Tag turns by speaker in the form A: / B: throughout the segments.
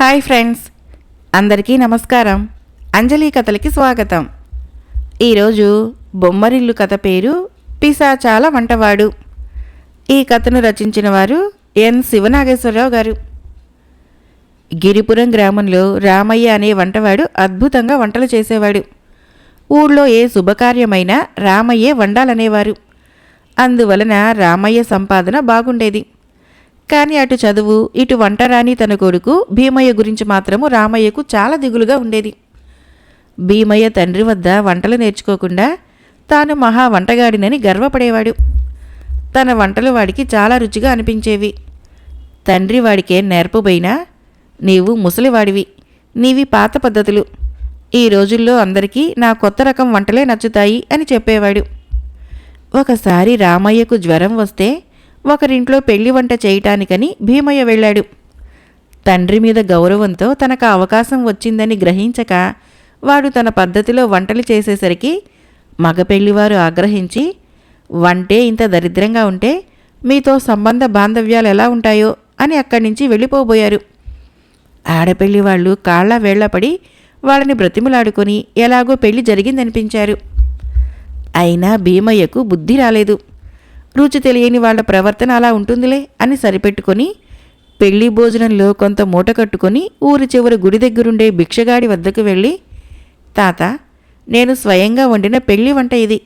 A: Hi friends, అందరికీ నమస్కారం. అంజలి కథలకి స్వాగతం. ఈరోజు బొమ్మరిల్లు కథ పేరు పిశాచాల వంటవాడు. ఈ కథను రచించిన వారు ఎన్ శివనాగేశ్వరరావు గారు. గిరిపురం గ్రామంలో రామయ్య అనే వంటవాడు అద్భుతంగా వంటలు చేసేవాడు. ఊళ్ళో ఏ శుభకార్యమైనా రామయ్యే వండాలనేవారు. అందువలన రామయ్య సంపాదన బాగుండేది. కానీ అటు చదువు, ఇటు వంటరాని తన కొడుకు భీమయ్య గురించి మాత్రము రామయ్యకు చాలా దిగులుగా ఉండేది. భీమయ్య తండ్రి వద్ద వంటలు నేర్చుకోకుండా తాను మహా వంటగాడినని గర్వపడేవాడు. తన వంటలు వాడికి చాలా రుచిగా అనిపించేవి. తండ్రి వాడికే నేర్పబోయినా, నీవు ముసలివాడివి, నీవి పాత పద్ధతులు, ఈ రోజుల్లో అందరికీ నా కొత్త రకం వంటలే నచ్చుతాయి అని చెప్పేవాడు. ఒకసారి రామయ్యకు జ్వరం వస్తే ఒకరింట్లో పెళ్లి వంట చేయటానికని భీమయ్య వెళ్ళాడు. తండ్రి మీద గౌరవంతో తనకు అవకాశం వచ్చిందని గ్రహించక వాడు తన పద్ధతిలో వంటలు చేసేసరికి మగ పెళ్లివారు ఆగ్రహించి, వంటే ఇంత దరిద్రంగా ఉంటే మీతో సంబంధ బాంధవ్యాలు ఎలా ఉంటాయో అని అక్కడి నుంచి వెళ్ళిపోబోయారు. ఆడపెళ్లి వాళ్ళు కాళ్ళ వేళ్లపడి వాళ్ళని బ్రతిమలాడుకొని ఎలాగో పెళ్లి జరిగిందనిపించారు. అయినా భీమయ్యకు బుద్ధి రాలేదు. రుచి తెలియని వాళ్ల ప్రవర్తన అలా ఉంటుందిలే అని సరిపెట్టుకొని పెళ్లి భోజనంలో కొంత మూట కట్టుకొని ఊరి చివరి గుడి దగ్గరుండే భిక్షగాడి వద్దకు వెళ్ళి, తాత, నేను స్వయంగా వండిన పెళ్లి వంట ఇది,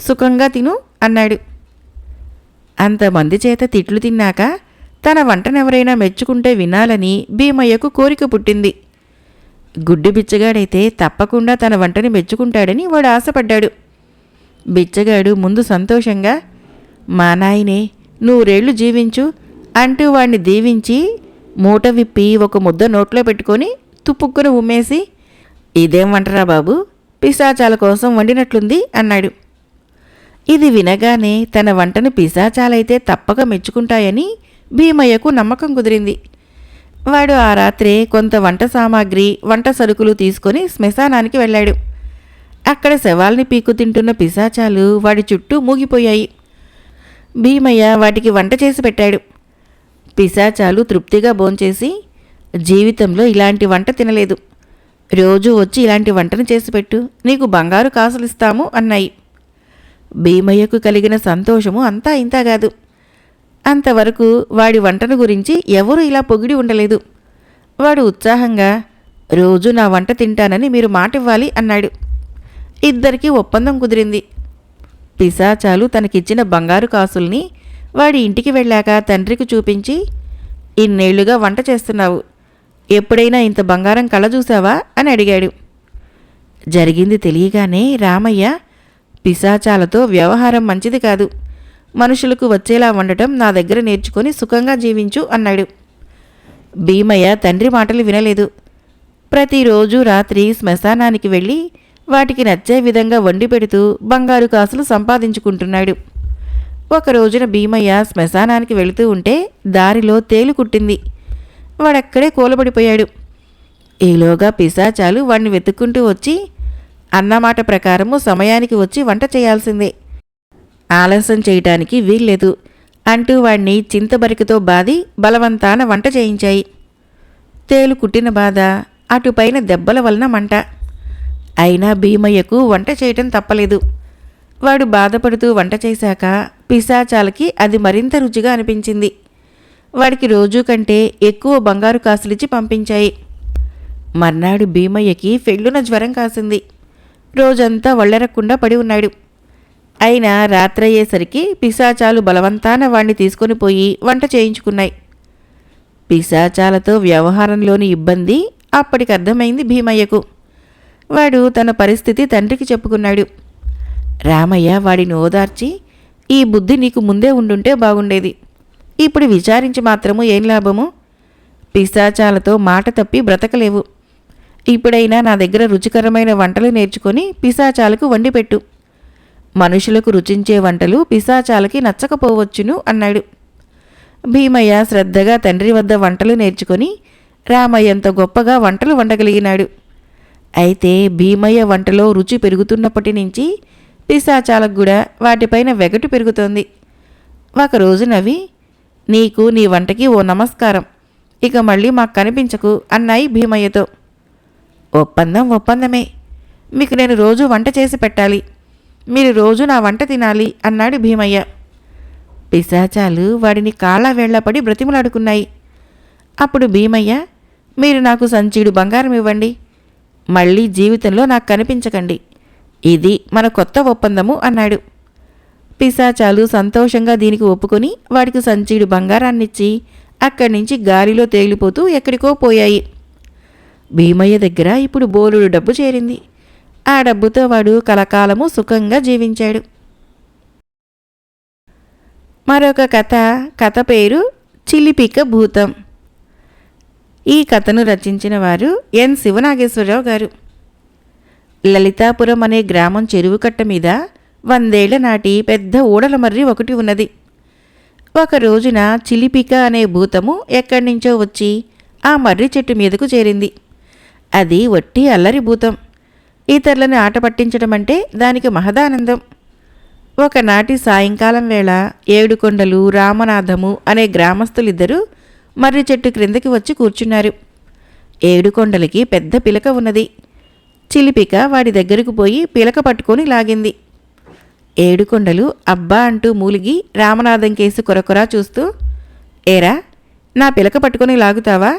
A: సుఖంగా తిను అన్నాడు. అంతమంది చేత తిట్లు తిన్నాక తన వంటనెవరైనా మెచ్చుకుంటే వినాలని భీమయ్యకు కోరిక పుట్టింది. గుడ్డి బిచ్చగాడైతే తప్పకుండా తన వంటని మెచ్చుకుంటాడని వాడు ఆశపడ్డాడు. బిచ్చగాడు ముందు సంతోషంగా, మా నాయనే, నూరేళ్లు జీవించు అంటూ వాణ్ణి దీవించి మూట విప్పి ఒక ముద్ద నోట్లో పెట్టుకొని తుప్పుక్కున ఉమ్మేసి, ఇదేం వంటరా బాబు, పిశాచాల కోసం వండినట్లుంది అన్నాడు. ఇది వినగానే తన వంటను పిశాచాలైతే తప్పక మెచ్చుకుంటాయని భీమయ్యకు నమ్మకం కుదిరింది. వాడు ఆ రాత్రే కొంత వంట సామాగ్రి, వంట సరుకులు తీసుకొని శ్మశానానికి వెళ్ళాడు. అక్కడ శవాల్ని పీకు తింటున్న పిశాచాలు వాడి చుట్టూ మూగిపోయాయి. భీమయ్య వాటికి వంట చేసి పెట్టాడు. పిశాచాలు తృప్తిగా భోంచేసి, జీవితంలో ఇలాంటి వంట తినలేదు, రోజూ వచ్చి ఇలాంటి వంటను చేసిపెట్టు, నీకు బంగారు కాసులిస్తాము అన్నాయి. భీమయ్యకు కలిగిన సంతోషము అంతా ఇంతా కాదు. అంతవరకు వాడి వంటను గురించి ఎవరూ ఇలా పొగిడి ఉండలేదు. వాడు ఉత్సాహంగా, రోజు నా వంట తింటానని మీరు మాటివ్వాలి అన్నాడు. ఇద్దరికీ ఒప్పందం కుదిరింది. పిశాచాలు తనకిచ్చిన బంగారు కాసుల్ని వాడి ఇంటికి వెళ్ళాక తండ్రికి చూపించి, ఇన్నేళ్లుగా వంట చేస్తున్నావు, ఎప్పుడైనా ఇంత బంగారం కళ చూసావా అని అడిగాడు. జరిగింది తెలియగానే రామయ్య, పిశాచాలతో వ్యవహారం మంచిది కాదు, మనుషులకు వచ్చేలా వండటం నా దగ్గర నేర్చుకొని సుఖంగా జీవించు అన్నాడు. భీమయ్య తండ్రి మాటలు వినలేదు. ప్రతిరోజు రాత్రి శ్మశానానికి వెళ్ళి వాటికి నచ్చే విధంగా వండి పెడుతూ బంగారు కాసులు సంపాదించుకుంటున్నాడు. ఒక రోజున భీమయ్య శ్మశానానికి వెళుతూ ఉంటే దారిలో తేలు కుట్టింది. వాడక్కడే కూలబడిపోయాడు. ఈలోగా పిశాచాలు వాణ్ణి వెతుక్కుంటూ వచ్చి, అన్నమాట ప్రకారము సమయానికి వచ్చి వంట చేయాల్సిందే, ఆలస్యం చేయటానికి వీల్లేదు అంటూ వాణ్ణి చింతబరికతో బాది బలవంతాన వంట చేయించాయి. తేలు కుట్టిన బాధ, అటుపైన దెబ్బల వలన మంట. అయినా భీమయ్యకు వంట చేయటం తప్పలేదు. వాడు బాధపడుతూ వంట చేశాక పిశాచాలకి అది మరింత రుచిగా అనిపించింది. వాడికి రోజూ కంటే ఎక్కువ బంగారు కాసులిచ్చి పంపించాయి. మర్నాడు భీమయ్యకి ఫెళ్ళున జ్వరం కాసింది. రోజంతా ఒళ్ళెరక్కుండా పడి ఉన్నాడు. అయినా రాత్రయ్యేసరికి పిశాచాలు బలవంతాన వాణ్ణి తీసుకొని పోయి వంట చేయించుకున్నాయి. పిశాచాలతో వ్యవహారంలోని ఇబ్బంది అప్పటికి అర్థమైంది భీమయ్యకు. వాడు తన పరిస్థితి తండ్రికి చెప్పుకున్నాడు. రామయ్య వాడిని ఓదార్చి, ఈ బుద్ధి నీకు ముందే ఉండుంటే బాగుండేది, ఇప్పుడు విచారించి మాత్రము ఏం లాభము, పిశాచాలతో మాట తప్పి బ్రతకలేవు, ఇప్పుడైనా నా దగ్గర రుచికరమైన వంటలు నేర్చుకొని పిశాచాలకు వండిపెట్టు, మనుషులకు రుచించే వంటలు పిశాచాలకి నచ్చకపోవచ్చును అన్నాడు. భీమయ్య శ్రద్ధగా తండ్రి వద్ద వంటలు నేర్చుకొని రామయ్యంత గొప్పగా వంటలు వండగలిగినాడు. అయితే భీమయ్య వంటలో రుచి పెరుగుతున్నప్పటి నుంచి పిశాచాలకు కూడా వాటిపైన వెగటు పెరుగుతోంది. ఒకరోజు నవ్వి, నీకు నీ వంటకి ఓ నమస్కారం, ఇక మళ్ళీ మాకు కనిపించకు అన్నాయి భీమయ్యతో. ఒప్పందం ఒప్పందమే, మీకు నేను రోజు వంట చేసి పెట్టాలి, మీరు రోజు నా వంట తినాలి అన్నాడు భీమయ్య. పిశాచాలు వాడిని కాళ్ళ వేళ్లపడి బ్రతిమలాడుకున్నాయి. అప్పుడు భీమయ్య, మీరు నాకు సంచీడు బంగారం ఇవ్వండి, మళ్ళీ జీవితంలో నాకు కనిపించకండి, ఇది మన కొత్త ఒప్పందము అన్నాడు. పిశాచాలు సంతోషంగా దీనికి ఒప్పుకొని వాడికి సంచీడు బంగారాన్నిచ్చి అక్కడి నుంచి గాలిలో తేలిపోతూ ఎక్కడికో పోయాయి. భీమయ్య దగ్గర ఇప్పుడు బోలుడు డబ్బు చేరింది. ఆ డబ్బుతో వాడు కలకాలము సుఖంగా జీవించాడు. మరొక కథ పేరు చిలిపిక భూతం. ఈ కథను రచించిన వారు ఎన్ శివనాగేశ్వరరావు గారు. లలితాపురం అనే గ్రామం చెరువు కట్ట మీద 100 ఏళ్ల నాటి పెద్ద ఊడల మర్రి ఒకటి ఉన్నది. ఒక రోజున చిలిపిక అనే భూతము ఎక్కడి నుంచో వచ్చి ఆ మర్రి చెట్టు మీదకు చేరింది. అది వట్టి అల్లరి భూతం. ఇతరులను ఆట పట్టించడం అంటే దానికి మహదానందం. ఒకనాటి సాయంకాలం వేళ ఏడుకొండలు, రామనాథము అనే గ్రామస్తులిద్దరూ మర్రి చెట్టు క్రిందకి వచ్చి కూర్చున్నారు. ఏడుకొండలకి పెద్ద పిలక ఉన్నది. చిలిపిక వాడి దగ్గరకు పోయి పిలక పట్టుకొని లాగింది. ఏడుకొండలు అబ్బా అంటూ మూలిగి రామనాథం కేసి కొరకొరా చూస్తూ, ఏరా, నా పిలక పట్టుకొని లాగుతావా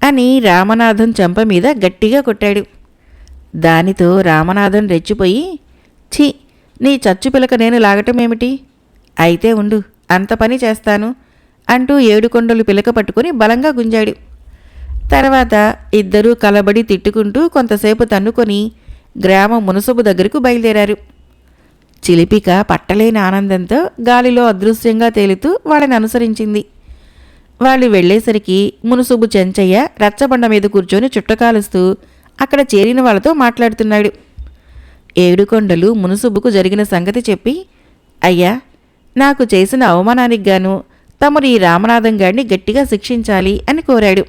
A: అని రామనాథం చెంప మీద గట్టిగా కొట్టాడు. దానితో రామనాథం రెచ్చిపోయి, ఛీ, నీ చచ్చు పిలక నేను లాగటమేమిటి, అయితే ఉండు, అంత పని చేస్తాను అంటూ ఏడుకొండలు పిలక పట్టుకొని బలంగా గుంజాడు. తర్వాత ఇద్దరూ కలబడి తిట్టుకుంటూ కొంతసేపు తన్నుకొని గ్రామం మునసబు దగ్గరకు బయలుదేరారు. చిలిపిక పట్టలేని ఆనందంతో గాలిలో అదృశ్యంగా తేలుతూ వాళ్ళని అనుసరించింది. వాళ్ళు వెళ్లేసరికి మునుసుబు చెంచయ్య రచ్చబండ మీద కూర్చొని చుట్టకాలుస్తూ అక్కడ చేరిన వాళ్ళతో మాట్లాడుతున్నాడు. ఏడుకొండలు మునుసుబుకు జరిగిన సంగతి చెప్పి, అయ్యా, నాకు చేసిన అవమానానికి గాను తమరు ఈ రామనాథం గాడిని గట్టిగా శిక్షించాలి అని కోరాడు.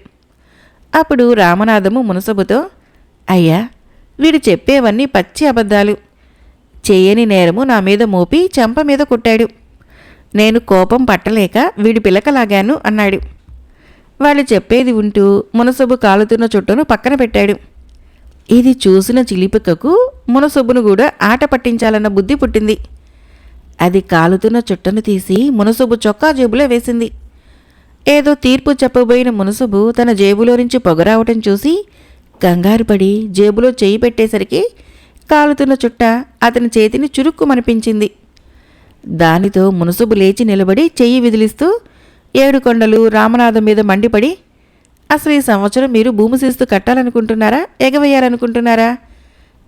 A: అప్పుడు రామనాథము మునసబుతో, అయ్యా, వీడు చెప్పేవన్నీ పచ్చి అబద్ధాలు. చేయని నేరము నా మీద మోపి చెంప మీద కొట్టాడు. నేను కోపం పట్టలేక వీడి పిలకలాగాను అన్నాడు. వాళ్ళు చెప్పేది వింటూ మునసబు కాలుతున్న చుట్టను పక్కన పెట్టాడు. ఇది చూసిన చిలిపికకు మునసబును కూడా ఆట పట్టించాలన్న బుద్ధి పుట్టింది. అది కాలుతున్న చుట్టను తీసి మునసబు చొక్కా జేబులో వేసింది. ఏదో తీర్పు చెప్పబోయిన మునసబు తన జేబులో నుంచి పొగరావటం చూసి కంగారుపడి జేబులో చెయ్యి పెట్టేసరికి కాలుతున్న చుట్ట అతని చేతిని చురుక్కుమనిపించింది. దానితో మునసబు లేచి నిలబడి చెయ్యి విదిలిస్తూ ఏడుకొండలు రామనాథం మీద మండిపడి, అసలు ఈ సంవత్సరం మీరు భూమి శిస్తు కట్టాలనుకుంటున్నారా, ఎగవేయాలనుకుంటున్నారా?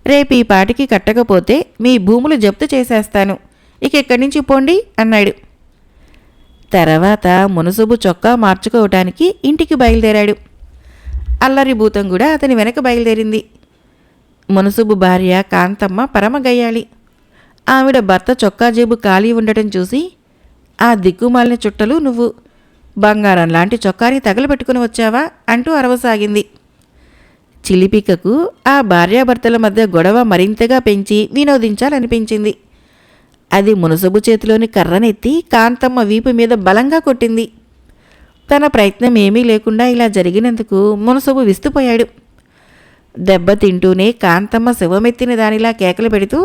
A: రేపు ఈ పాటికి కట్టకపోతే మీ భూములు జప్తు చేసేస్తాను, ఇక ఇక్కడి నుంచి పోండి అన్నాడు. తర్వాత మునసబు చొక్కా మార్చుకోవటానికి ఇంటికి బయలుదేరాడు. అల్లరి భూతం కూడా అతని వెనక బయలుదేరింది. మునసబు భార్య కాంతమ్మ పరమగయ్యాళి. ఆవిడ భర్త చొక్కా జేబు ఖాళీ ఉండటం చూసి, ఆ దిక్కుమాలిన చుట్టలు నువ్వు బంగారం లాంటి చొక్కాని తగలబెట్టుకుని వచ్చావా అంటూ అరవసాగింది. చిలిపికకు ఆ భార్యాభర్తల మధ్య గొడవ మరింతగా పెంచి వినోదించాలనిపించింది. అది మునసబు చేతిలోని కర్రనెత్తి కాంతమ్మ వీపు మీద బలంగా కొట్టింది. తన ప్రయత్నం ఏమీ లేకుండా ఇలా జరిగినందుకు మునసబు విస్తుపోయాడు. దెబ్బ తింటూనే కాంతమ్మ శవమెత్తిన దానిలా కేకలు పెడుతూ,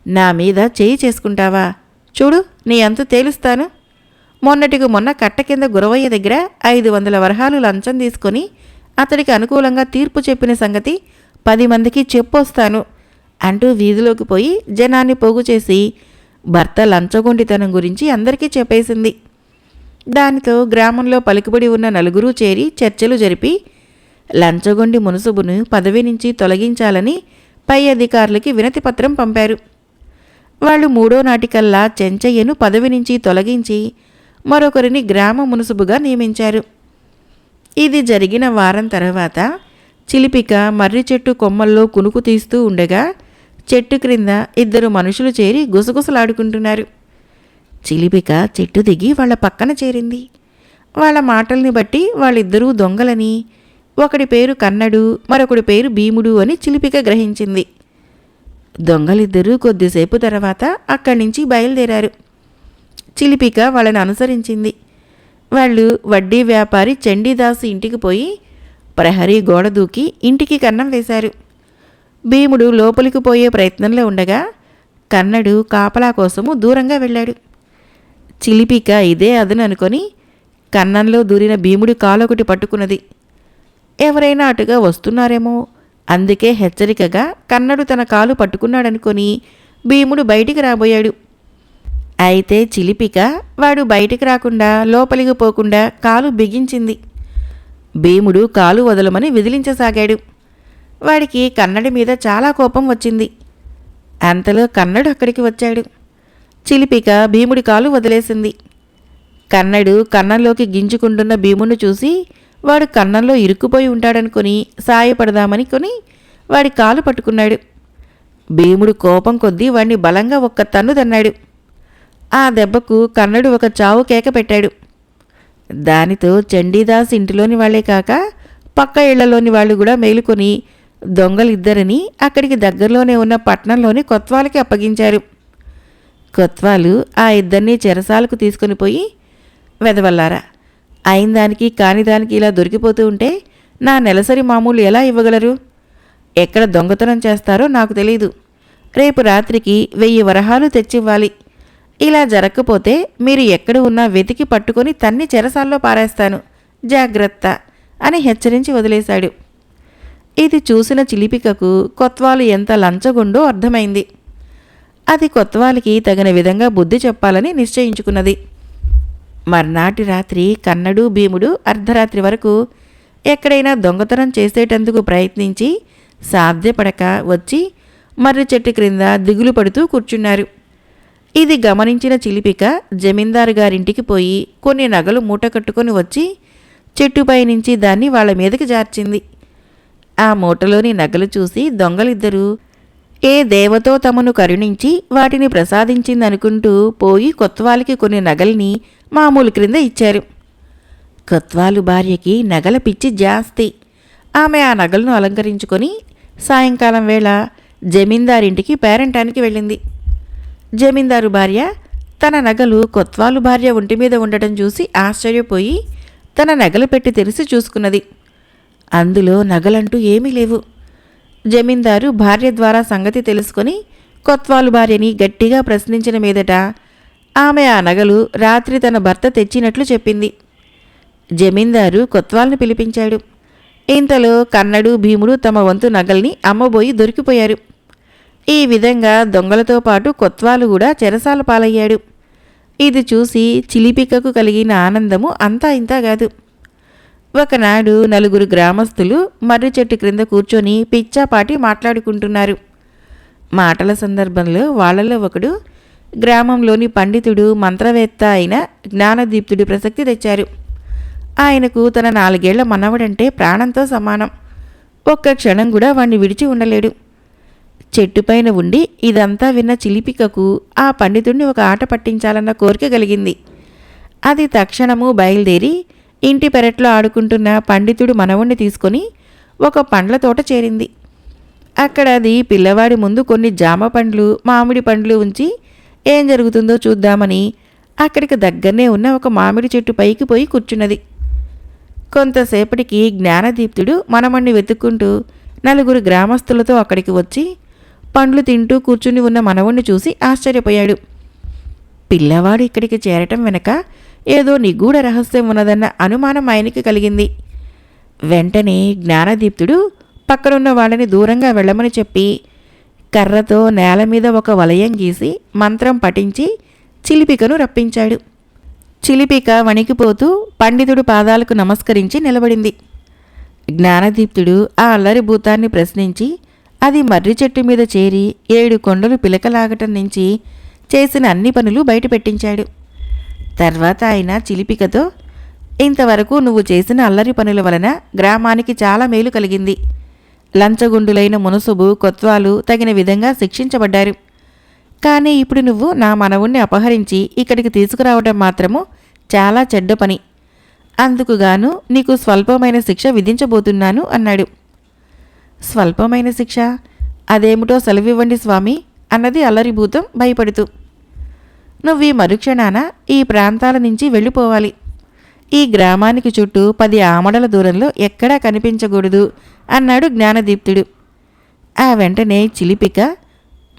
A: నా మీద చేయి చేసుకుంటావా, చూడు నీ అంతు తేలుస్తాను. మొన్నటికి మొన్న కట్ట కింద గురవయ్య దగ్గర 500 వరహాలు లంచం తీసుకొని అతడికి అనుకూలంగా తీర్పు చెప్పిన సంగతి 10 మందికి చెప్పొస్తాను అంటూ వీధిలోకి పోయి జనాన్ని పోగు చేసి భర్త లంచగొండితనం గురించి అందరికీ చెప్పేసింది. దానితో గ్రామంలో పలుకుబడి ఉన్న నలుగురూ చేరి చర్చలు జరిపి లంచగొండి మునసబును పదవి నుంచి తొలగించాలని పై అధికారులకి వినతిపత్రం పంపారు. వాళ్ళు 3వ నాటికల్లా చెంచయ్యను పదవి నుంచి తొలగించి మరొకరిని గ్రామ మునసబుగా నియమించారు. ఇది జరిగిన వారం తర్వాత చిలిపిక మర్రి చెట్టు కొమ్మల్లో కునుకు తీస్తూ ఉండగా చెట్టు క్రింద 2 మనుషులు చేరి గుసగుసలాడుకుంటున్నారు. చిలిపిక చెట్టు దిగి వాళ్ళ పక్కన చేరింది. వాళ్ళ మాటల్ని బట్టి వాళ్ళిద్దరూ దొంగలని, ఒకడి పేరు కన్నడు, మరొకడి పేరు భీముడు అని చిలిపిక గ్రహించింది. దొంగలిద్దరూ కొద్దిసేపు తర్వాత అక్కడి నుంచి బయలుదేరారు. చిలిపిక వాళ్ళని అనుసరించింది. వాళ్ళు వడ్డీ వ్యాపారి చండీదాసు ఇంటికి పోయి ప్రహరీ గోడ దూకి ఇంటికి కన్నం వేశారు. భీముడు లోపలికి పోయే ప్రయత్నంలో ఉండగా కన్నడు కాపలా కోసము దూరంగా వెళ్ళాడు. చిలిపిక ఇదే అదను అనుకొని కన్నంలో దూరిన భీముడి కాలొకటి పట్టుకున్నది. ఎవరైనా అటుగా వస్తున్నారేమో, అందుకే హెచ్చరికగా కన్నడు తన కాలు పట్టుకున్నాడనుకొని భీముడు బయటికి రాబోయాడు. అయితే చిలిపిక వాడు బయటికి రాకుండా లోపలికి పోకుండా కాలు బిగించింది. భీముడు కాలు వదలమని విదిలించసాగాడు. వాడికి కన్నడి మీద చాలా కోపం వచ్చింది. అంతలో కన్నడు అక్కడికి వచ్చాడు. చిలిపిక భీముడి కాలు వదిలేసింది. కన్నడు కన్నంలోకి గింజుకుంటున్న భీముడిని చూసి వాడు కన్నంలో ఇరుక్కుపోయి ఉంటాడనుకొని సాయపడదామని కొని వాడి కాలు పట్టుకున్నాడు. భీముడు కోపం కొద్దీ వాడిని బలంగా ఒక్క తన్ను తన్నాడు. ఆ దెబ్బకు కన్నడు ఒక చావు కేక పెట్టాడు. దానితో చండీదాస్ ఇంటిలోని వాళ్లే కాక పక్క ఇళ్లలోని వాళ్ళు కూడా మేలుకొని దొంగలిద్దరిని అక్కడికి దగ్గరలోనే ఉన్న పట్నంలోని కొత్వాలకి అప్పగించారు. కొత్వాలు ఆ ఇద్దరినీ చెరసాలకు తీసుకుని పోయి, వెదవల్లారా, అయినదానికి కానిదానికి ఇలా దొరికిపోతూ ఉంటే నా నెలసరి మామూలు ఎలా ఇవ్వగలరు? ఎక్కడ దొంగతనం చేస్తారో నాకు తెలీదు. రేపు రాత్రికి 1000 వరహాలు తెచ్చివ్వాలి. ఇలా జరగకపోతే మీరు ఎక్కడ ఉన్నా వెతికి పట్టుకొని తన్ని చెరసాల్లో పారేస్తాను, జాగ్రత్త అని హెచ్చరించి వదిలేశాడు. ఇది చూసిన చిలిపికకు కొత్వాలు ఎంత లంచగొండో అర్థమైంది. అది కొత్వాలికి తగిన విధంగా బుద్ధి చెప్పాలని నిశ్చయించుకున్నది. మర్నాటి రాత్రి కన్నడు భీముడు అర్ధరాత్రి వరకు ఎక్కడైనా దొంగతనం చేసేటందుకు ప్రయత్నించి సాధ్యపడక వచ్చి మర్రి చెట్టు క్రింద దిగులు పడుతూ కూర్చున్నారు. ఇది గమనించిన చిలిపిక జమీందారు గారింటికి పోయి కొన్ని నగలు మూట కట్టుకొని వచ్చి చెట్టుపై నుంచి దాన్ని వాళ్ల మీదకి జార్చింది. ఆ మూటలోని నగలు చూసి దొంగలిద్దరూ ఏ దేవతో తమను కరుణించి వాటిని ప్రసాదించిందనుకుంటూ పోయి కొత్వాలికి కొన్ని నగల్ని మామూలు క్రింద ఇచ్చారు. కొత్వాలు భార్యకి నగల పిచ్చి జాస్తి. ఆమె ఆ నగలను అలంకరించుకొని సాయంకాలం వేళ జమీందారింటికి పేరంటానికి వెళ్ళింది. జమీందారు భార్య తన నగలు కొత్వాలు భార్య ఒంటి మీద ఉండటం చూసి ఆశ్చర్యపోయి తన నగలు పెట్టి తెరిచి చూసుకున్నది. అందులో నగలంటూ ఏమీ లేవు. జమీందారు భార్య ద్వారా సంగతి తెలుసుకొని కొత్వాలు భార్యని గట్టిగా ప్రశ్నించిన మీదట ఆమె ఆ నగలు రాత్రి తన భర్త తెచ్చినట్లు చెప్పింది. జమీందారు కొత్వాల్ని పిలిపించాడు. ఇంతలో కన్నడు భీముడు తమ వంతు నగల్ని అమ్మబోయి దొరికిపోయారు. ఈ విధంగా దొంగలతో పాటు కొత్వాలు కూడా చెరసాల పాలయ్యాడు. ఇది చూసి చిలిపికకు కలిగిన ఆనందము అంతా ఇంతా కాదు. ఒకనాడు 4 గ్రామస్తులు మర్రి చెట్టు క్రింద కూర్చొని పిచ్చాపాటి మాట్లాడుకుంటున్నారు. మాటల సందర్భంలో వాళ్లలో ఒకడు గ్రామంలోని పండితుడు మంత్రవేత్త అయిన జ్ఞానదీప్తుడి ప్రసక్తి తెచ్చారు. ఆయనకు తన 4 ఏళ్ల మనవడంటే ప్రాణంతో సమానం. ఒక్క క్షణం కూడా వాణ్ణి విడిచి ఉండలేడు. చెట్టుపైన ఉండి ఇదంతా విన్న చిలిపికకు ఆ పండితుడిని ఒక ఆట పట్టించాలన్న కోరిక కలిగింది. అది తక్షణము బయలుదేరి ఇంటి పెరట్లో ఆడుకుంటున్న పండితుడు మనవుణ్ణి తీసుకొని ఒక పండ్ల తోట చేరింది. అక్కడ అది పిల్లవాడి ముందు కొన్ని జామ పండ్లు, మామిడి పండ్లు ఉంచి ఏం జరుగుతుందో చూద్దామని అక్కడికి దగ్గరనే ఉన్న ఒక మామిడి చెట్టు పైకి పోయి కూర్చున్నది. కొంతసేపటికి జ్ఞానదీప్తుడు మనమణ్ణి వెతుక్కుంటూ 4 గ్రామస్తులతో అక్కడికి వచ్చి పండ్లు తింటూ కూర్చుని ఉన్న మనవుణ్ణి చూసి ఆశ్చర్యపోయాడు. పిల్లవాడు ఇక్కడికి చేరటం వెనక ఏదో నిగూఢ రహస్యం ఉన్నదన్న అనుమానం ఆయనకి కలిగింది. వెంటనే జ్ఞానదీప్తుడు పక్కనున్న వాళ్ళని దూరంగా వెళ్ళమని చెప్పి కర్రతో నేల మీద ఒక వలయం గీసి మంత్రం పఠించి చిలిపికను రప్పించాడు. చిలిపిక వణికిపోతూ పండితుడు పాదాలకు నమస్కరించి నిలబడింది. జ్ఞానదీప్తుడు ఆ అల్లరి భూతాన్ని ప్రశ్నించి అది మర్రి చెట్టు మీద చేరి 7 కొండలు పిలకలాగటం నుంచి చేసిన అన్ని పనులు బయటపెట్టించాడు. తర్వాత ఆయన చిలిపికతో, ఇంతవరకు నువ్వు చేసిన అల్లరి పనుల వలన గ్రామానికి చాలా మేలు కలిగింది. లంచగుండులైన మునసుబు, కొత్వాలు తగిన విధంగా శిక్షించబడ్డారు. కానీ ఇప్పుడు నువ్వు నా మనవుణ్ణి అపహరించి ఇక్కడికి తీసుకురావడం మాత్రము చాలా చెడ్డ పని. అందుకుగాను నీకు స్వల్పమైన శిక్ష విధించబోతున్నాను అన్నాడు. స్వల్పమైన శిక్ష? అదేమిటో సెలవివ్వండి స్వామి అన్నది అల్లరిభూతం భయపడుతూ. నువ్వీ మరుక్షణాన ఈ ప్రాంతాల నుంచి వెళ్ళిపోవాలి. ఈ గ్రామానికి చుట్టూ 10 ఆమడల దూరంలో ఎక్కడా కనిపించకూడదు అన్నాడు జ్ఞానదీప్తుడు. ఆ వెంటనే చిలిపిక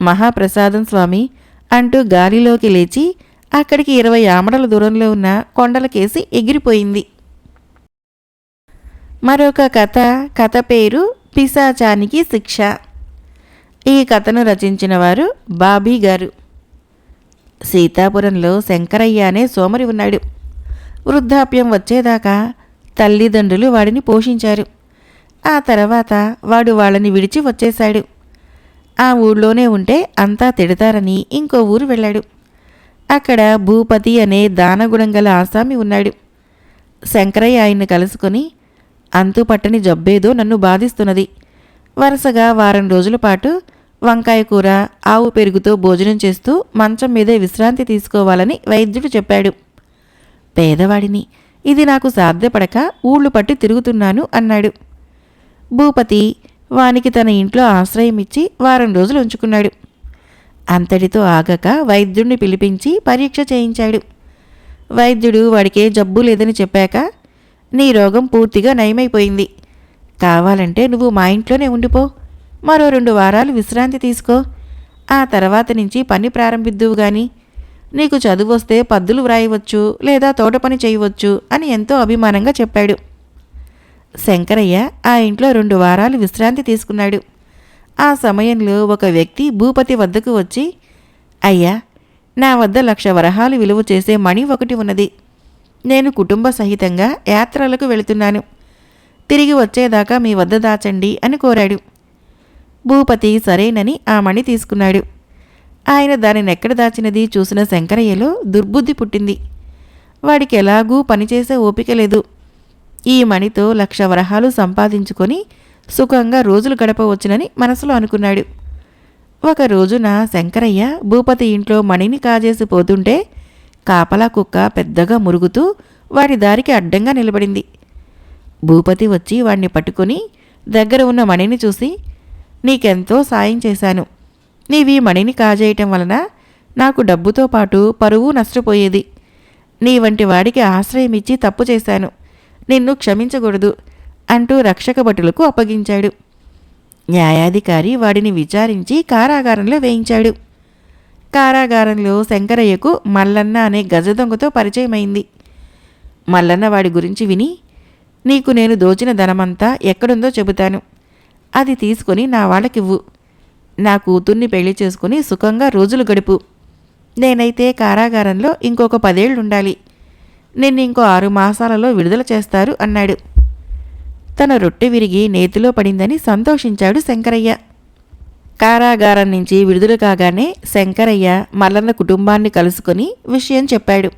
A: మహాప్రసాదం స్వామి అంటూ గాలిలోకి లేచి అక్కడికి 20 ఆమడల దూరంలో ఉన్న కొండలకేసి ఎగిరిపోయింది. మరొక కథ పేరు పిశాచానికి శిక్ష. ఈ కథను రచించిన వారు బాబీ గారు. సీతాపురంలో శంకరయ్య అనే సోమరి ఉన్నాడు. వృద్ధాప్యం వచ్చేదాకా తల్లిదండ్రులు వాడిని పోషించారు. ఆ తర్వాత వాడు వాళ్ళని విడిచి వచ్చేశాడు. ఆ ఊళ్ళోనే ఉంటే అంతా తిడతారని ఇంకో ఊరు వెళ్ళాడు. అక్కడ భూపతి అనే దానగుణం గల ఆసామి ఉన్నాడు. శంకరయ్య ఆయన్ని కలుసుకొని, అంతుపట్టని జబ్బేదో నన్ను బాధిస్తున్నది. వరుసగా వారం రోజుల పాటు వంకాయ కూర, ఆవు పెరుగుతో భోజనం చేస్తూ మంచం మీదే విశ్రాంతి తీసుకోవాలని వైద్యుడు చెప్పాడు. పేదవాడిని, ఇది నాకు సాధ్యపడక ఊళ్ళు పట్టి తిరుగుతున్నాను అన్నాడు. భూపతి వానికి తన ఇంట్లో ఆశ్రయం ఇచ్చి వారం రోజులు ఉంచుకున్నాడు. అంతటితో ఆగక వైద్యుడిని పిలిపించి పరీక్ష చేయించాడు. వైద్యుడు వాడికే జబ్బు లేదని చెప్పాక, నీ రోగం పూర్తిగా నయమైపోయింది. కావాలంటే నువ్వు మా ఇంట్లోనే ఉండిపో. మరో 2 వారాలు విశ్రాంతి తీసుకో. ఆ తర్వాత నుంచి పని ప్రారంభిద్దువు గాని. నీకు చదువు వస్తే పద్దులు వ్రాయవచ్చు, లేదా తోట పని చేయవచ్చు అని ఎంతో అభిమానంగా చెప్పాడు. శంకరయ్య ఆ ఇంట్లో 2 వారాలు విశ్రాంతి తీసుకున్నాడు. ఆ సమయంలో ఒక వ్యక్తి భూపతి వద్దకు వచ్చి, అయ్యా, నా వద్ద 1,00,000 వరహాలు విలువ చేసే మణి ఒకటి ఉన్నది. నేను కుటుంబ సహితంగా యాత్రలకు వెళుతున్నాను. తిరిగి వచ్చేదాకా మీ వద్ద దాచండి అని కోరాడు. భూపతి సరేనని ఆ మణి తీసుకున్నాడు. ఆయన దానినెక్కడ దాచినది చూసిన శంకరయ్యలో దుర్బుద్ధి పుట్టింది. వాడికి ఎలాగూ పనిచేసే ఓపిక లేదు. ఈ మణితో 1,00,000 వరహాలు సంపాదించుకొని సుఖంగా రోజులు గడపవచ్చునని మనసులో అనుకున్నాడు. ఒక రోజున శంకరయ్య భూపతి ఇంట్లో మణిని కాజేసి పోతుంటే కాపలా కుక్క పెద్దగా మురుగుతూ వాడి దారికి అడ్డంగా నిలబడింది. భూపతి వచ్చి వాడిని పట్టుకొని దగ్గర ఉన్న మణిని చూసి, నీకెంతో సాయం చేశాను. నీవీ మణిని కాజేయటం వలన నాకు డబ్బుతో పాటు పరువు నష్టపోయేది. నీ వంటి వాడికి ఆశ్రయం ఇచ్చి తప్పు చేశాను. నిన్ను క్షమించకూడదు అంటూ రక్షక భటులకు అప్పగించాడు. న్యాయాధికారి వాడిని విచారించి కారాగారంలో వేయించాడు. కారాగారంలో శంకరయ్యకు మల్లన్న అనే గజదొంగతో పరిచయమైంది. మల్లన్న వాడి గురించి విని, నీకు నేను దోచిన ధనమంతా ఎక్కడుందో చెబుతాను. అది తీసుకొని నా వాళ్ళకివ్వు. నా కూతుర్ని పెళ్లి చేసుకుని సుఖంగా రోజులు గడుపు. నేనైతే కారాగారంలో ఇంకొక 10 ఏళ్లుండాలి. నిన్నింకో 6 మాసాలలో విడుదల చేస్తారు అన్నాడు. తన రొట్టె విరిగి నేతిలో పడిందని సంతోషించాడు శంకరయ్య. కారాగారం నుంచి విడుదల కాగానే శంకరయ్య మల్లన్న కుటుంబాన్ని కలుసుకొని విషయం చెప్పాడు.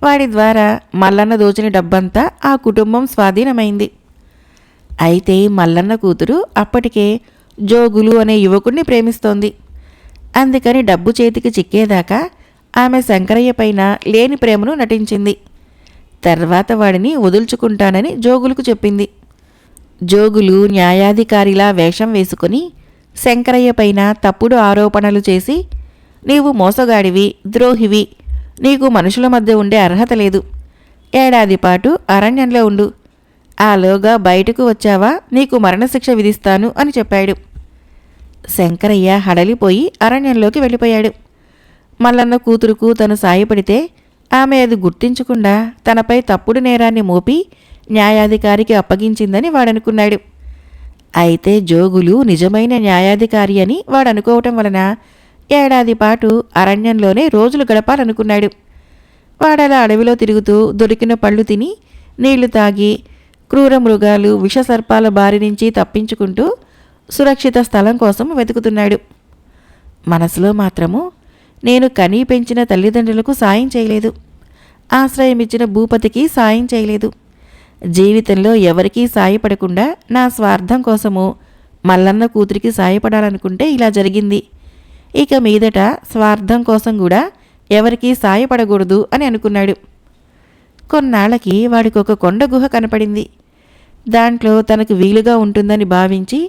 A: వాడి ద్వారా మల్లన్న దోచిన డబ్బంతా ఆ కుటుంబం స్వాధీనమైంది. అయితే మల్లన్న కూతురు అప్పటికే జోగులు అనే యువకుడిని ప్రేమిస్తోంది. అందుకని డబ్బు చేతికి చిక్కేదాకా ఆమె శంకరయ్య పైన లేని ప్రేమను నటించింది. తర్వాత వాడిని వదుల్చుకుంటానని జోగులకు చెప్పింది. జోగులు న్యాయాధికారిలా వేషం వేసుకుని శంకరయ్య పైన తప్పుడు ఆరోపణలు చేసి, నీవు మోసగాడివి, ద్రోహివి, నీకు మనుషుల మధ్య ఉండే అర్హత లేదు. 1 ఏడాది పాటు అరణ్యంలో ఉండు. ఆలోగా బయటకు వచ్చావా నీకు మరణశిక్ష విధిస్తాను అని చెప్పాడు. శంకరయ్య హడలిపోయి అరణ్యంలోకి వెళ్ళిపోయాడు. మల్లన్న కూతురుకు తను సాయపడితే ఆమె అది గుర్తించకుండా తనపై తప్పుడు నేరాన్ని మోపి న్యాయాధికారికి అప్పగించిందని వాడనుకున్నాడు. అయితే జోగులు నిజమైన న్యాయాధికారి అని వాడనుకోవటం వలన 1 ఏడాది పాటు అరణ్యంలోనే రోజులు గడపాలనుకున్నాడు. వాడలా అడవిలో తిరుగుతూ దొరికిన పళ్ళు తిని నీళ్లు తాగి క్రూర మృగాలు విషసర్పాల బారి నుంచి తప్పించుకుంటూ సురక్షిత స్థలం కోసం వెతుకుతున్నాడు. మనసులో మాత్రము, నేను కనీ పెంచిన తల్లిదండ్రులకు సాయం చేయలేదు, ఆశ్రయమిచ్చిన భూపతికి సాయం చేయలేదు, జీవితంలో ఎవరికీ సాయపడకుండా నా స్వార్థం కోసము మల్లన్న కూతురికి సాయపడాలనుకుంటే ఇలా జరిగింది. ఇక మీదట స్వార్థం కోసం కూడా ఎవరికీ సాయపడకూడదు అని అనుకున్నాడు. కొన్నాళ్ళకి వాడికి ఒక కొండ గుహ కనపడింది. దాంట్లో తనకు వీలుగా ఉంటుందని భావించి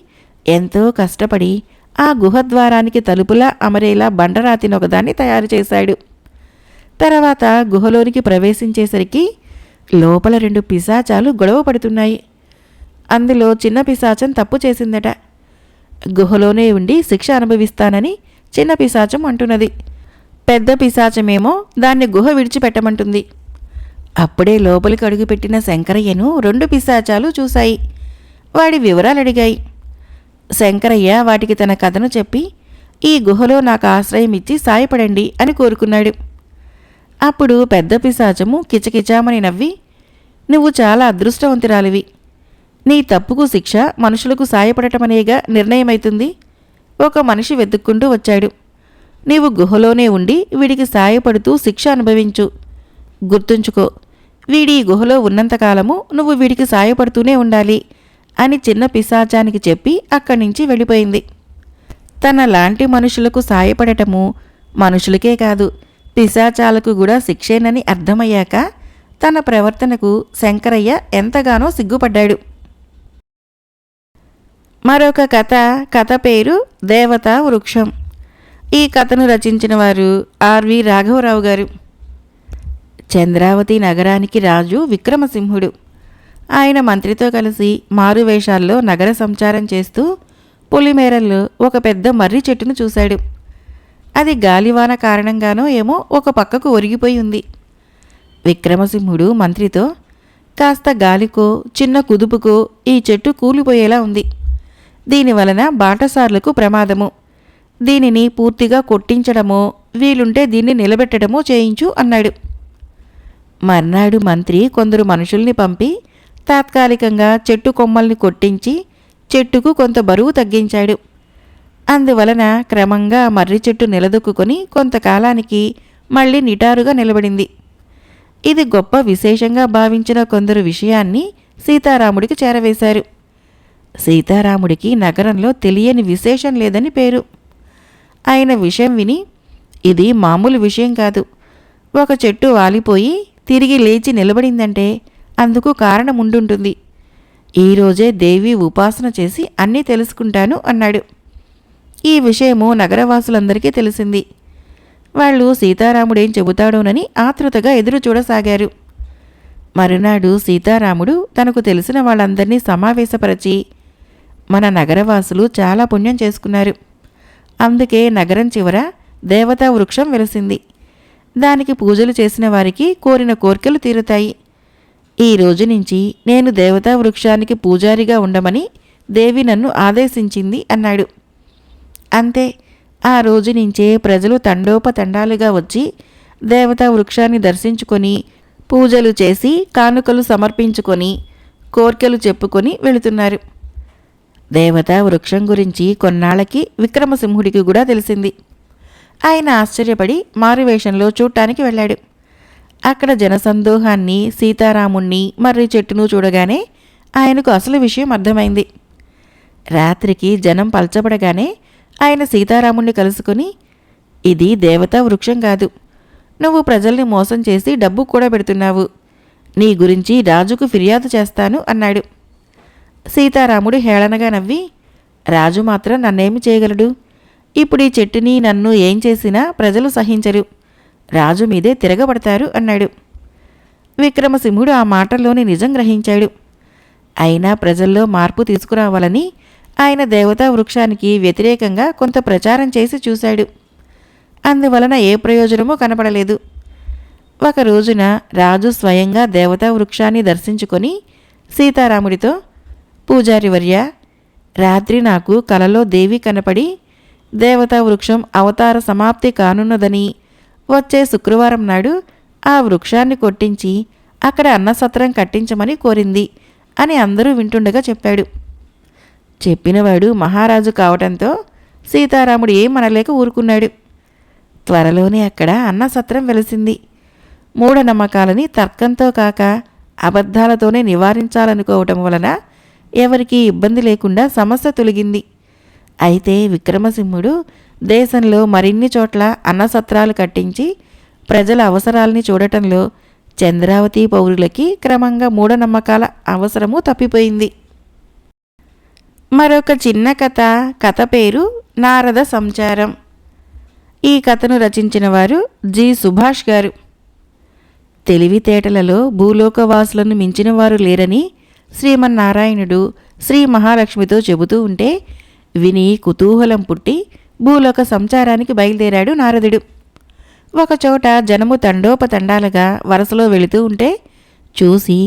A: ఎంతో కష్టపడి ఆ గుహద్వారానికి తలుపులా అమరేలా బండరాతిని ఒకదాన్ని తయారు చేశాడు. తర్వాత గుహలోనికి ప్రవేశించేసరికి లోపల 2 పిశాచాలు గొడవ పడుతున్నాయి. అందులో చిన్న పిశాచం తప్పు చేసిందట. గుహలోనే ఉండి శిక్ష అనుభవిస్తానని చిన్న పిశాచం అంటున్నది. పెద్ద పిశాచమేమో దాన్ని గుహ విడిచిపెట్టమంటుంది. అప్పుడే లోపలికి అడుగుపెట్టిన శంకరయ్యను 2 పిశాచాలు చూశాయి. వాడి వివరాలు అడిగాయి. శంకరయ్య వాటికి తన కథను చెప్పి ఈ గుహలో నాకు ఆశ్రయం ఇచ్చి సాయపడండి అని కోరుకున్నాడు. అప్పుడు పెద్ద పిశాచము కిచకిచామని నవ్వి, నువ్వు చాలా అదృష్టవంతురాలివి. నీ తప్పుకు శిక్ష మనుషులకు సాయపడటమనేగా నిర్ణయమైతుంది. ఒక మనిషి వెతుక్కుంటూ వచ్చాడు. నీవు గుహలోనే ఉండి వీడికి సాయపడుతూ శిక్ష అనుభవించు. గుర్తుంచుకో, వీడి గుహలో ఉన్నంతకాలము నువ్వు వీడికి సాయపడుతూనే ఉండాలి అని చిన్న పిశాచానికి చెప్పి అక్కడి నుంచి వెళ్ళిపోయింది. తన లాంటి మనుషులకు సాయపడటము మనుషులకే కాదు, పిశాచాలకు కూడా శిక్షేనని అర్థమయ్యాక తన ప్రవర్తనకు శంకరయ్య ఎంతగానో సిగ్గుపడ్డాడు. మరొక కథ పేరు దేవతా వృక్షం. ఈ కథను రచించిన వారు ఆర్వి రాఘవరావు గారు. చంద్రావతి నగరానికి రాజు విక్రమసింహుడు. ఆయన మంత్రితో కలిసి మారువేషాల్లో నగర సంచారం చేస్తూ పులిమేరల్లో ఒక పెద్ద మర్రి చెట్టును చూశాడు. అది గాలివాన కారణంగానో ఏమో ఒక పక్కకు ఒరిగిపోయి ఉంది. విక్రమసింహుడు మంత్రితో, కాస్త గాలికో చిన్న కుదుపుకో ఈ చెట్టు కూలిపోయేలా ఉంది. దీనివలన బాటసార్లకు ప్రమాదము. దీనిని పూర్తిగా కొట్టించడమో వీలుంటే దీన్ని నిలబెట్టడమో చేయించు అన్నాడు. మర్నాడు మంత్రి కొందరు మనుషుల్ని పంపి తాత్కాలికంగా చెట్టు కొమ్మల్ని కొట్టించి చెట్టుకు కొంత బరువు తగ్గించాడు. అందువలన క్రమంగా మర్రి చెట్టు నిలదొక్కుని కొంతకాలానికి మళ్ళీ నిటారుగా నిలబడింది. ఇది గొప్ప విశేషంగా భావించిన కొందరు విషయాన్ని సీతారాముడికి చేరవేశారు. సీతారాముడికి నగరంలో తెలియని విశేషం లేదని పేరు. ఆయన విషయం విని, ఇది మామూలు విషయం కాదు, ఒక చెట్టు వాలిపోయి తిరిగి లేచి నిలబడిందంటే అందుకు కారణం ఉండుంటుంది. ఈరోజే దేవి ఉపాసన చేసి అన్నీ తెలుసుకుంటాను అన్నాడు. ఈ విషయము నగరవాసులందరికీ తెలిసింది. వాళ్ళు సీతారాముడేం చెబుతాడోనని ఆతృతగా ఎదురు చూడసాగారు. మరునాడు సీతారాముడు తనకు తెలిసిన వాళ్ళందరినీ సమావేశపరచి, మన నగరవాసులు చాలా పుణ్యం చేసుకున్నారు. అందుకే నగరం చివర దేవతా వృక్షం వెలిసింది. దానికి పూజలు చేసిన వారికి కోరిన కోర్కెలు తీరుతాయి. ఈ రోజు నుంచి నేను దేవతా వృక్షానికి పూజారిగా ఉండమని దేవి నన్ను ఆదేశించింది అన్నాడు. అంతే, ఆ రోజు నుంచే ప్రజలు తండోపతండాలుగా వచ్చి దేవతా వృక్షాన్ని దర్శించుకొని పూజలు చేసి కానుకలు సమర్పించుకొని కోర్కెలు చెప్పుకొని వెళుతున్నారు. దేవతా వృక్షం గురించి కొన్నాళ్ళకి విక్రమసింహుడికి కూడా తెలిసింది. ఆయన ఆశ్చర్యపడి మారువేషంలో చూడటానికి వెళ్ళాడు. అక్కడ జనసందోహాన్ని, సీతారాముణ్ణి, మర్రి చెట్టును చూడగానే ఆయనకు అసలు విషయం అర్థమైంది. రాత్రికి జనం పల్చబడగానే ఆయన సీతారాముణ్ణి కలుసుకుని, ఇది దేవతా వృక్షం కాదు, నువ్వు ప్రజల్ని మోసం చేసి డబ్బు కూడా పెడుతున్నావు. నీ గురించి రాజుకు ఫిర్యాదు చేస్తాను అన్నాడు. సీతారాముడు హేళనగా నవ్వి, రాజు మాత్రం నన్నేమి చేయగలడు? ఇప్పుడు ఈ చెట్టుని నన్ను ఏం చేసినా ప్రజలు సహించరు, రాజు మీదే తిరగబడతారు అన్నాడు. విక్రమసింహుడు ఆ మాటల్లోని నిజం గ్రహించాడు. అయినా ప్రజల్లో మార్పు తీసుకురావాలని ఆయన దేవతా వృక్షానికి వ్యతిరేకంగా కొంత ప్రచారం చేసి చూశాడు. అందువలన ఏ ప్రయోజనమూ కనపడలేదు. ఒక రోజున రాజు స్వయంగా దేవతా వృక్షాన్ని దర్శించుకొని సీతారాముడితో, పూజారివర్య, రాత్రి నాకు కలలో దేవి కనపడి దేవతా వృక్షం అవతార సమాప్తి కానున్నదని, వచ్చే శుక్రవారం నాడు ఆ వృక్షాన్ని కొట్టించి అక్కడ అన్నసత్రం కట్టించమని కోరింది అని అందరూ వింటుండగా చెప్పాడు. చెప్పినవాడు మహారాజు కావటంతో సీతారాముడు ఏమనలేక ఊరుకున్నాడు. త్వరలోనే అక్కడ అన్నసత్రం వెలిసింది. మూఢనమ్మకాలని తర్కంతో కాక అబద్ధాలతోనే నివారించాలనుకోవటం వలన ఎవరికీ ఇబ్బంది లేకుండా సమస్య తొలగింది. అయితే విక్రమసింహుడు దేశంలో మరిన్ని చోట్ల అన్నసత్రాలు కట్టించి ప్రజల అవసరాల్ని చూడటంలో చంద్రావతి పౌరులకి క్రమంగా మూఢనమ్మకాల అవసరము తప్పిపోయింది. మరొక చిన్న కథ పేరు నారద సంచారం. ఈ కథను రచించిన వారు జి. సుభాష్ గారు. తెలివితేటలలో భూలోకవాసులను మించినవారు లేరని శ్రీమన్నారాయణుడు శ్రీ మహాలక్ష్మితో చెబుతూ ఉంటే విని కుతూహలం పుట్టి భూలోక సంచారానికి బయలుదేరాడు నారదుడు. ఒకచోట జనము తండోపతండాలుగా వరసలో వెళుతూ ఉంటే చూసి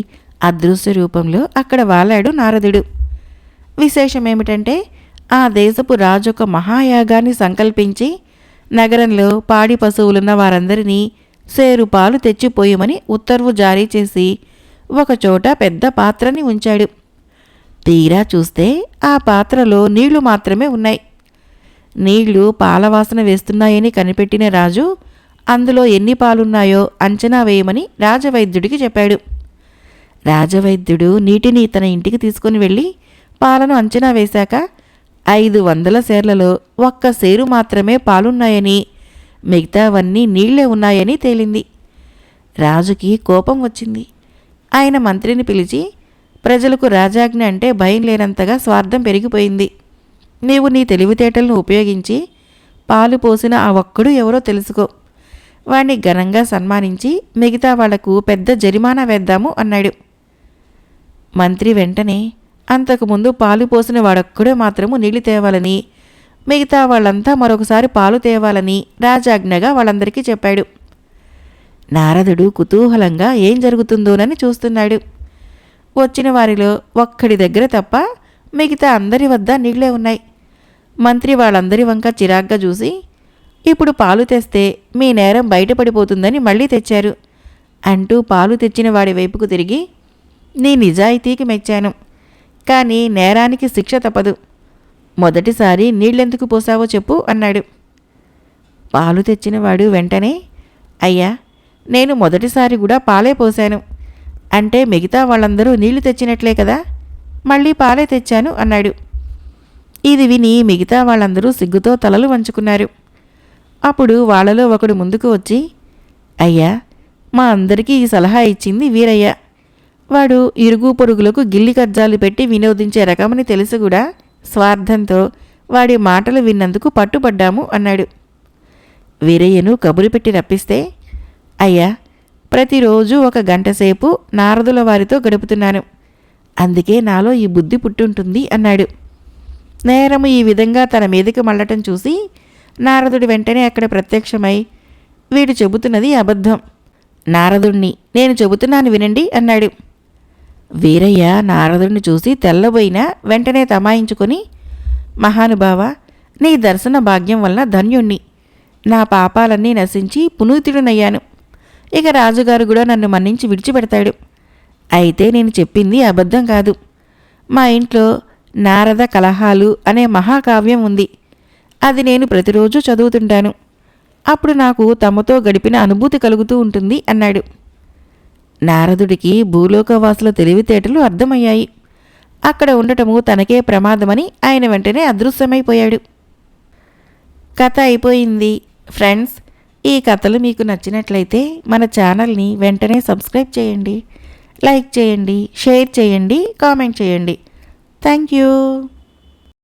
A: అదృశ్య రూపంలో అక్కడ వాలాడు నారదుడు. విశేషమేమిటంటే ఆ దేశపు రాజొక మహాయాగాన్ని సంకల్పించి నగరంలో పాడి పశువులున్న వారందరినీ సేరు పాలు తెచ్చిపోయమని ఉత్తర్వు జారీ చేసి ఒకచోట పెద్ద పాత్రని ఉంచాడు. తీరా చూస్తే ఆ పాత్రలో నీళ్లు మాత్రమే ఉన్నాయి. నీళ్లు పాలవాసన వేస్తున్నాయని కనిపెట్టిన రాజు అందులో ఎన్ని పాలున్నాయో అంచనా వేయమని రాజవైద్యుడికి చెప్పాడు. రాజవైద్యుడు నీటిని తన ఇంటికి తీసుకుని వెళ్ళి పాలను అంచనా వేశాక 500 సేర్లలో 1 సేరు మాత్రమే పాలున్నాయని, మిగతావన్నీ నీళ్లే ఉన్నాయని తేలింది. రాజుకి కోపం వచ్చింది. ఆయన మంత్రిని పిలిచి, ప్రజలకు రాజాజ్ఞ అంటే భయం లేనంతగా స్వార్థం పెరిగిపోయింది. నీవు నీ తెలివితేటలను ఉపయోగించి పాలు పోసిన ఆ ఒక్కడు ఎవరో తెలుసుకో. వాణ్ణి ఘనంగా సన్మానించి మిగతా వాళ్లకు పెద్ద జరిమానా వేద్దాము అన్నాడు. మంత్రి వెంటనే అంతకుముందు పాలు పోసిన వాడొక్కడే మాత్రము నీళ్లు తేవాలని, మిగతా వాళ్ళంతా మరొకసారి పాలు తేవాలని రాజాజ్ఞగా వాళ్ళందరికీ చెప్పాడు. నారదుడు కుతూహలంగా ఏం జరుగుతుందోనని చూస్తున్నాడు. వచ్చిన వారిలో ఒక్కడి దగ్గర తప్ప మిగతా అందరి వద్ద నీళ్లే ఉన్నాయి. మంత్రి వాళ్ళందరి వంక చిరాగ్గా చూసి, ఇప్పుడు పాలు తెస్తే మీ నేరం బయటపడిపోతుందని మళ్ళీ తెచ్చారు అంటూ పాలు తెచ్చిన వాడి వైపుకు తిరిగి, నీ నిజాయితీకి మెచ్చాను, కానీ నేరానికి శిక్ష తప్పదు. మొదటిసారి నీళ్ళెందుకు పోసావో చెప్పు అన్నాడు. పాలు తెచ్చినవాడు వెంటనే, అయ్యా, నేను మొదటిసారి కూడా పాలే పోశాను, అంటే మిగతా వాళ్ళందరూ నీళ్లు తెచ్చినట్లే కదా, మళ్ళీ పాలే తెచ్చాను అన్నాడు. ఇది విని మిగతా వాళ్ళందరూ సిగ్గుతో తలలు వంచుకున్నారు. అప్పుడు వాళ్ళలో ఒకడు ముందుకు వచ్చి, అయ్యా, మా అందరికీ ఈ సలహా ఇచ్చింది వీరయ్య. వాడు ఇరుగు పొరుగులకు గిల్లి కజ్జాలు పెట్టి వినోదించే రకమని తెలిసి కూడా స్వార్థంతో వాడి మాటలు విన్నందుకు పట్టుబడ్డాము అన్నాడు. వీరయ్యను కబురు పెట్టి రప్పిస్తే, అయ్యా, ప్రతిరోజు 1 గంట సేపు నారదుల వారితో గడుపుతున్నాను, అందుకే నాలో ఈ బుద్ధి పుట్టుంటుంది అన్నాడు. నేరము ఈ విధంగా తన మీదకి మళ్ళటం చూసి నారదుడు వెంటనే అక్కడ ప్రత్యక్షమై, వీడు చెబుతున్నది అబద్ధం, నారదుణ్ణి నేను చెబుతున్నాను వినండి అన్నాడు. వీరయ్య నారదుడిని చూసి తెల్లబోయినా వెంటనే తమాయించుకొని, మహానుభావ, నీ దర్శన భాగ్యం వలన ధన్యుణ్ణి, నా పాపాలన్నీ నశించి పునీతుడినయ్యాను. ఇక రాజుగారు కూడా నన్ను మన్నించి విడిచిపెడతాడు. అయితే నేను చెప్పింది అబద్ధం కాదు. మా ఇంట్లో నారద కలహాలు అనే మహాకావ్యం ఉంది. అది నేను ప్రతిరోజు చదువుతుంటాను. అప్పుడు నాకు తమతో గడిపిన అనుభూతి కలుగుతూ ఉంటుంది అన్నాడు. నారదుడికి భూలోకవాసుల తెలివితేటలు అర్థమయ్యాయి. అక్కడ ఉండటము తనకే ప్రమాదమని ఆయన వెంటనే అదృశ్యమైపోయాడు. కథ అయిపోయింది. ఫ్రెండ్స్, ఈ కథలు మీకు నచ్చినట్లయితే మన ఛానల్ని వెంటనే సబ్స్క్రైబ్ చేయండి, లైక్ చేయండి, షేర్ చేయండి, కామెంట్ చేయండి. Thank you.